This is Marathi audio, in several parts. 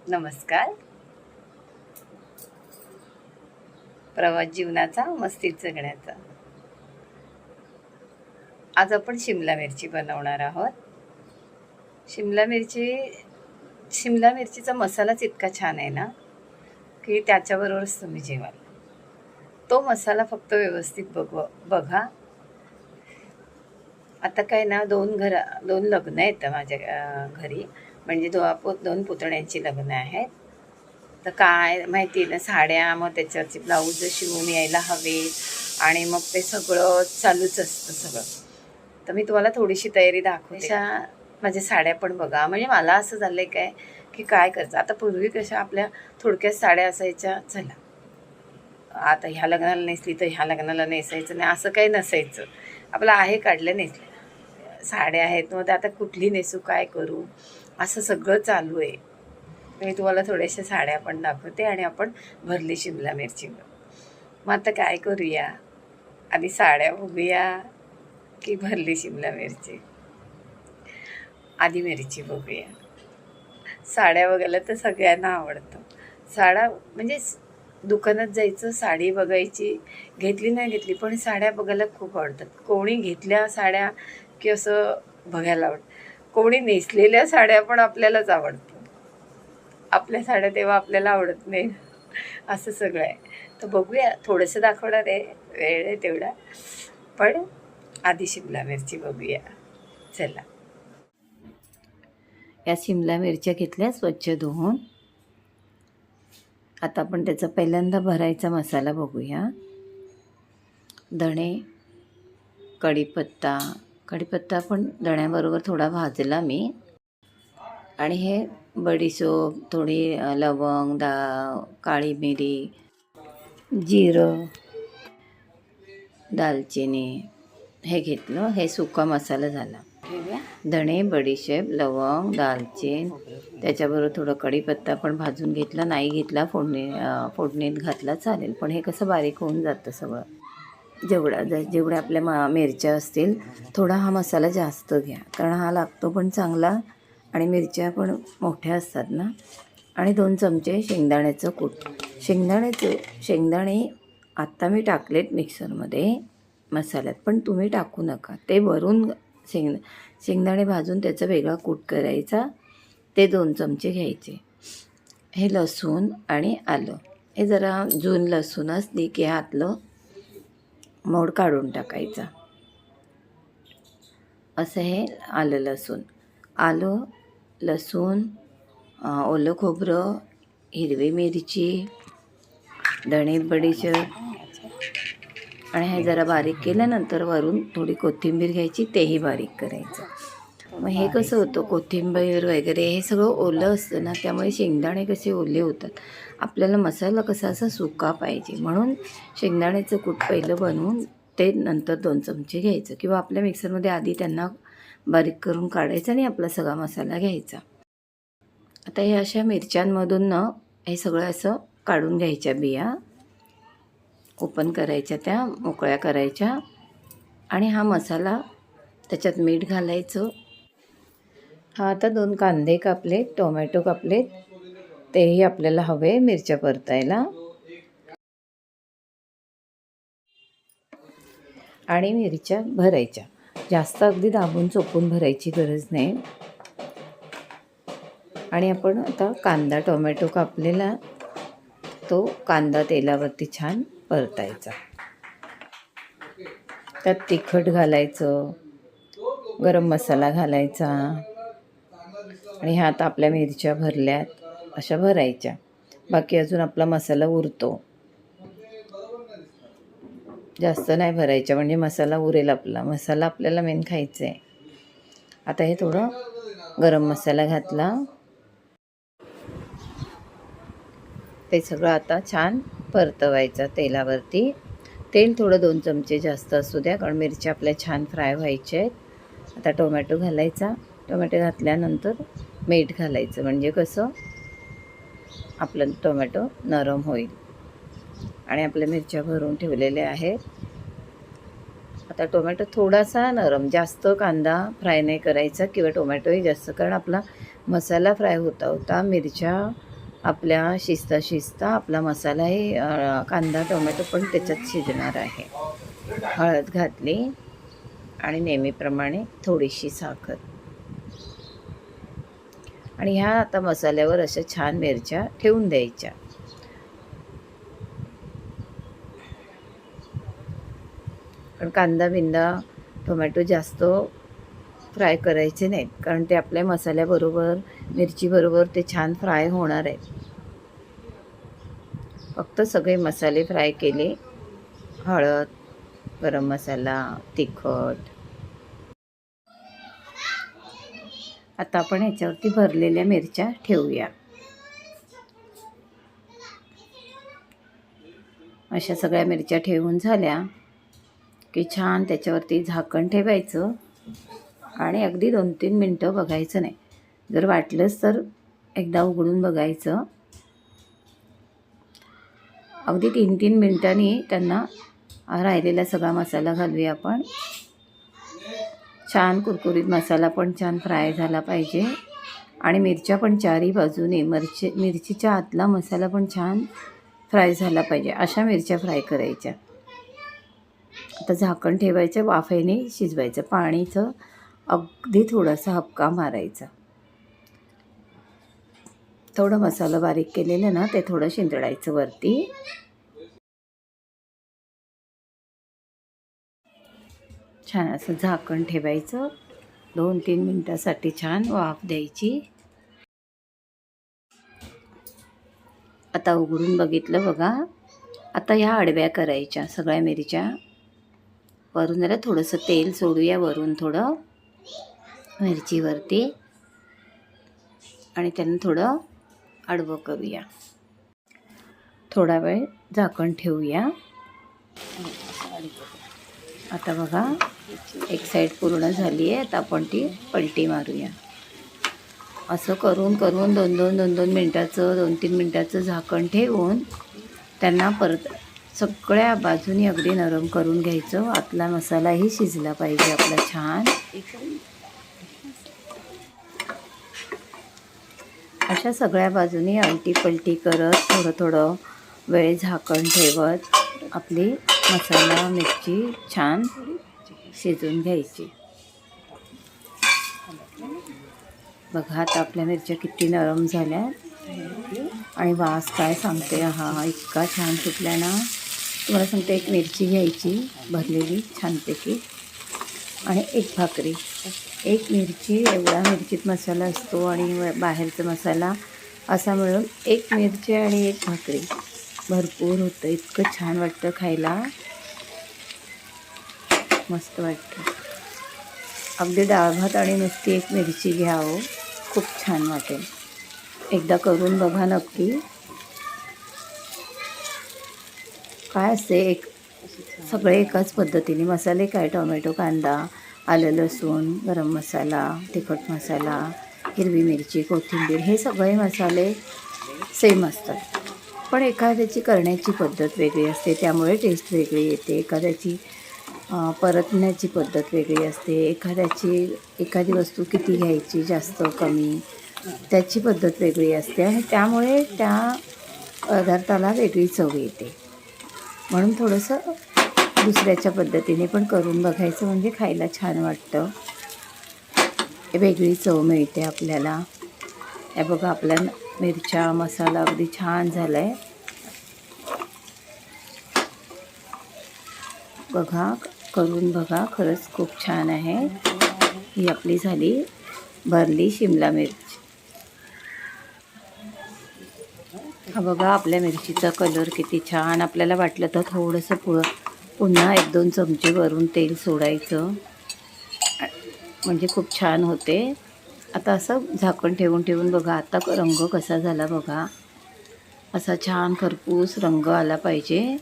नमस्कार. प्रवास जीवनाचा, मस्तीत जगण्याचा. आज आपण शिमला मिरची बनवणार आहोत. शिमला मिरचीचा मसालाच इतका छान आहे ना, की त्याच्याबरोबरच तुम्ही जेवाल. तो मसाला फक्त व्यवस्थित बघा. आता काय ना, दोन लग्न आहेत माझ्या घरी. म्हणजे दोन पुतण्यांची लग्न आहेत. तर काय माहिती ना, साड्या, मग त्याच्यावरची ब्लाऊज शिवून यायला हवे, आणि मग ते सगळं चालूच असतं सगळं. तर मी तुम्हाला थोडीशी तयारी दाखवते. माझ्या साड्या पण बघा. म्हणजे मला असं झालंय काय करायचं आता. पूर्वी कशा आपल्या थोडक्यात साड्या असायच्या, चला आता ह्या लग्नाला नेसली तर ह्या लग्नाला नेसायचं नाही, असं काही नसायचं. आपलं आहे काढलं नेसलं, साड्या आहेत, मग आता कुठली नेसू, काय करू, असं सगळं चालू आहे. मी तुम्हाला थोड्याशा साड्या पण दाखवते आणि आपण भरली शिमला मिरची. मग आता काय करूया, आधी साड्या बघूया की भरली शिमला मिरची? आधी मिरची बघूया. साड्या बघायला तर सगळ्यांना आवडतं. साड्या म्हणजे दुकानात जायचं, साडी बघायची, घेतली नाही घेतली, पण साड्या बघायला खूप आवडतात. कोणी घेतल्या साड्या की असं बघायला आवडतं. कोणी नेसलेल्या साड्या पण आपल्यालाच आवडतं. आपल्या साड्या तेव्हा आपल्याला आवडत नाही, असं सगळं आहे. तर बघूया, थोडंसं दाखवणार आहे, वेळ आहे तेवढा. पण आधी शिमला मिरची बघूया, चला. या शिमला मिरच्या घेतल्या स्वच्छ धुवून. आता आपण त्याचा पहिल्यांदा भरायचा मसाला बघूया. धणे, कढीपत्ता पण धण्याबरोबर थोडा भाजला मी. आणि हे बडीशोप, थोडी लवंग, काळी मिरी, जिरं, दालचिनी हे घेतलं. हे सुका मसाला झाला. धणे, बडीशेप, लवंग, दालचीन, त्याच्याबरोबर थोडं कढीपत्ता पण भाजून घेतला. नाही घेतला फोडणीत घातला चालेल, पण हे कसं बारीक होऊन जातं सगळं. जेवढ्या आपल्या मिरच्या असतील, थोडा हा मसाला जास्त घ्या, कारण हा लागतो पण चांगला आणि मिरच्या पण मोठ्या असतात ना. आणि 2 चमचे शेंगदाण्याचं कूट. शेंगदाणे आत्ता मी टाकलेत मिक्सरमध्ये मसाल्यात, पण तुम्ही टाकू नका. ते वरून शेंगदाणे भाजून त्याचा वेगळा कूट करायचा, ते 2 चमचे घ्यायचे. हे लसूण आणि आलं, हे जरा जून लसूण असली की आतलं मोड काढून टाकायचा. असं हे आलं लसूण, ओलं खोबरं, हिरवी मिरची, धणे, बडीशेप, आणि हे जरा बारीक केल्यानंतर वरून थोडी कोथिंबीर घ्यायची, तेही बारीक करायचं. मग हे कसं होतं, कोथिंबीर वगैरे हे सगळं ओलं असतं ना, त्यामुळे शेंगदाणे कसे ओले होतात. आपल्याला मसाला कसा असा सुका पाहिजे, म्हणून शेंगदाण्याचं कूट पहिलं बनवून ते नंतर 2 चमचे घ्यायचं, किंवा आपल्या मिक्सरमध्ये आधी त्यांना बारीक करून काढायचं आणि आपला सगळा मसाला घ्यायचा. आता हे अशा मिरच्यांमधून ना हे सगळं असं काढून घ्यायच्या बिया, ओपन करायच्या, त्या मोकळ्या करायच्या, आणि हा मसाला त्याच्यात मीठ घालायचं. हा आता 2 कांदे कापले, टोमॅटो कापलेत, तेही आपल्याला हवे मिरच्या परतायला. आणि मिरच्या भरायच्या, जास्त अगदी दाबून चोपून भरायची गरज नाही. आणि आपण आता कांदा, टोमॅटो कापलेला, तो कांदा तेलावरती छान परतायचा. त्यात तिखट घालायचं, गरम मसाला घालायचा, आणि ह्या आता आपल्या मिरच्या भरल्यात, अशा भरायच्या. बाकी अजून आपला मसाला उरतो, जास्त नाही भरायच्या, म्हणजे मसाला उरेल. मसाला आपल्याला मेन खायचं आहे. आता हे थोडं गरम मसाला घातला, ते सगळं आता छान परतवायचं तेलावरती. तेल थोडं 2 चमचे जास्त असू द्या, कारण मिरच्या आपल्या छान फ्राय व्हायच्या आहेत. आता टोमॅटो घालायचा. टोमॅटो घातल्यानंतर मीठ घालायचं, म्हणजे कसं आपलं टोमॅटो नरम होईल. आणि आपल्या मिरच्या भरून ठेवलेल्या आहेत. आता टोमॅटो थोडासा नरम, जास्त कांदा फ्राय नाही करायचा, किंवा टोमॅटोही जास्त, कारण आपला मसाला फ्राय होता मिरच्या आपल्या शिजता आपला मसालाही कांदा टोमॅटो पण त्याच्यात शिजणार आहे. हळद घातली आणि नेहमीप्रमाणे थोडीशी साखर आणि ह्या आता मसाल्यावर अशा छान मिरच्या ठेवून द्यायच्या. कारण कांदा बिंदा टोमॅटो जास्त फ्राय करायचे नाहीत, कारण ते आपल्या मसाल्याबरोबर मिरचीबरोबर ते छान फ्राय होणार आहेत. फक्त सगळे मसाले फ्राय केले, हळद, गरम मसाला, तिखट. आता आपण ह्याच्यावरती भरलेल्या मिरच्या ठेवूया. अशा सगळ्या मिरच्या ठेवून झाल्या की छान त्याच्यावरती झाकण ठेवायचं आणि अगदी 2-3 मिनटं बघायचं नाही. जर वाटलंच तर एकदा उघडून बघायचं. अगदी 3-3 मिनटांनी त्यांना राहिलेला सगळा मसाला घालूया आपण. छान कुरकुरीत मसाला पण छान फ्राय झाला पाहिजे आणि मिरच्या पण चारही बाजूने मिरचीच्या आतला मसाला पण छान फ्राय झाला पाहिजे. अशा मिरच्या फ्राय करायच्या. आता झाकण ठेवायचं, वाफेने शिजवायचं. पाणीचं अगदी थोडासा हबका मारायचा. थोडं मसाला बारीक केलेलं ना ते थोडं शिंतडायचं वरती. छान असं झाकण ठेवायचं. 2-3 मिनटासाठी छान वाफ द्यायची. आता उघडून बघितलं बघा. आता ह्या आडव्या करायच्या सगळ्या मिरच्या. वरून जरा थोडंसं तेल सोडूया वरून थोडं मिरचीवरती आणि त्यांना थोडं आडवं करूया. थोडा वेळ झाकण ठेवूया. आता बघा एक साईड पूर्ण झाली आहे. आता आपण ती पलटी मारूया. असं करून 2-2 मिनटाचं 2-3 मिनटाचं झाकण ठेवून त्यांना परत सगळ्या बाजूनी अगदी नरम करून घ्यायचं. आतला मसालाही शिजला पाहिजे आपला छान. अशा सगळ्या बाजूनी आलटी पलटी करत थोडं वेळ झाकण ठेवत आपली मसाला मिरची छान शिजून घ्यायची. बघा आता आपल्या मिरच्या किती नरम झाल्या आणि वास काय सांगते. हा इतका छान सुटला ना. तुम्हाला सांगते, एक मिरची घ्यायची भरलेली छानपैकी आणि एक भाकरी. एक मिरची एवढा मिरचीत मसाला असतो आणि बाहेरचा मसाला असा मिळून एक मिरची आणि एक भाकरी भरपूर होतं. इतकं छान वाटतं खायला. मस्त वाटतं. अगदी डाळ भात आणि नुसती एक मिरची घ्यावं, खूप छान वाटेल. एकदा करून बघा नक्की. काय असते सगळे एकाच पद्धतीने मसाले काय टोमॅटो, कांदा, आलं लसूण, गरम मसाला, तिखट मसाला, हिरवी मिरची, कोथिंबीर हे सगळे मसाले सेम असतात. पण एखाद्याची करण्याची पद्धत वेगळी असते, त्यामुळे टेस्ट वेगळी येते. एखाद्याची परतण्याची पद्धत वेगळी असते. एखादी वस्तू किती घ्यायची, जास्त कमी, त्याची पद्धत वेगळी असते आणि त्यामुळे त्या पदार्थाला वेगळी चव येते. म्हणून थोडंसं दुसऱ्याच्या पद्धतीने पण करून बघायचं, म्हणजे खायला छान वाटतं. वेगळी चव मिळते आपल्याला. हे बघा आपल्या मिरच्या मसाला अगदी छान झाला आहे. बघा, करून बघा, खरंच खूप छान आहे. ही आपली झाली भरली शिमला मिरची. हा बघा आपल्या मिरचीचा कलर किती छान. आपल्याला वाटलं तर थोडंसं पुन्हा 1-2 चमचे वरून तेल सोडायचं, म्हणजे खूप छान होते. आता असं झाकण ठेवून बघा. आता रंग कसा झाला बघा. असा छान खरपूस रंग आला पाहिजे.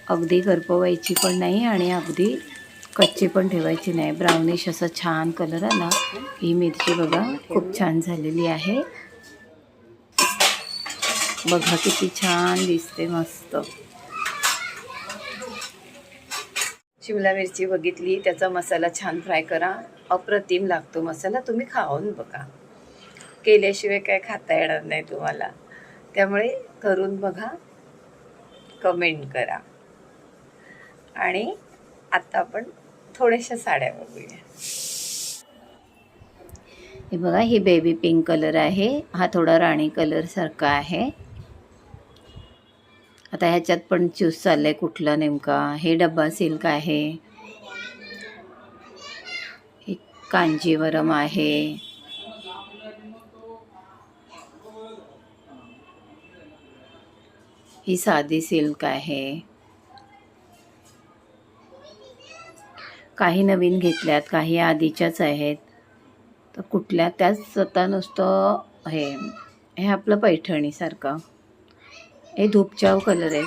अगदी करपवायची पण नाही आणि अगदी कच्ची पण ठेवायची नाही. ब्राउनिश असा छान कलर आला. ही मिरची बघा खूप छान झालेली आहे. बघा किती छान दिसते, मस्त. शिमला मिरची बघितली, त्याचा मसाला छान फ्राय करा. अप्रतिम लागतो मसाला. तुम्ही खाऊन बघा. केल्याशिवाय काय खाता येणार नाही तुम्हाला. त्यामुळे करून बघा, कमेंट करा. आणि आता आपण थोड्याशा साड्या बघूया. हे बघा, ही बेबी पिंक कलर आहे. हा थोडा राणी कलर सारखा आहे. आता ह्याच्यात पण चूज चाललंय कुठला नेमका. हे डब्बा सिल्क आहे, हे कांजीवरम आहे, ही साधी सिल्क आहे. काही नवीन घेतल्यात, काही आधीच्याच आहेत. तर कुठल्या त्याच आता नुसतं हे आपलं पैठणीसारखं. हे धूपचाव कलर आहे.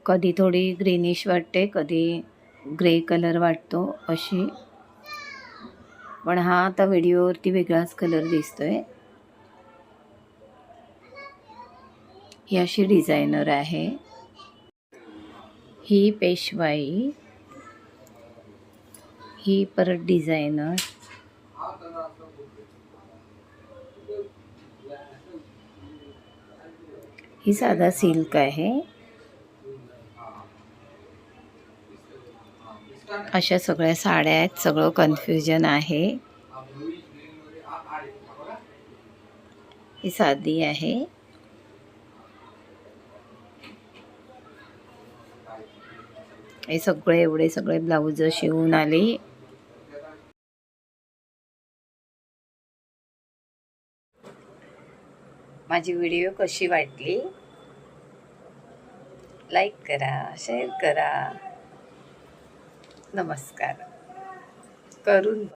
कधी थोडी ग्रीनिश वाटते, कधी ग्रे कलर वाटतो अशी. पण हा आता व्हिडिओवरती वेगळाच कलर दिसतोय. ही अशी डिझायनर आहे. ही पेशवाई, ही परत डिझायनर. ही साधा सिल्क आहे. अशा सगळ्या साड्या आहेत. सगळं कन्फ्युजन आहे. ही साधी आहे. हे सगळे एवढे सगळे ब्लाऊज शिवून आले. माझी व्हिडिओ कशी वाटली, लाईक करा, शेअर करा. नमस्कार. करून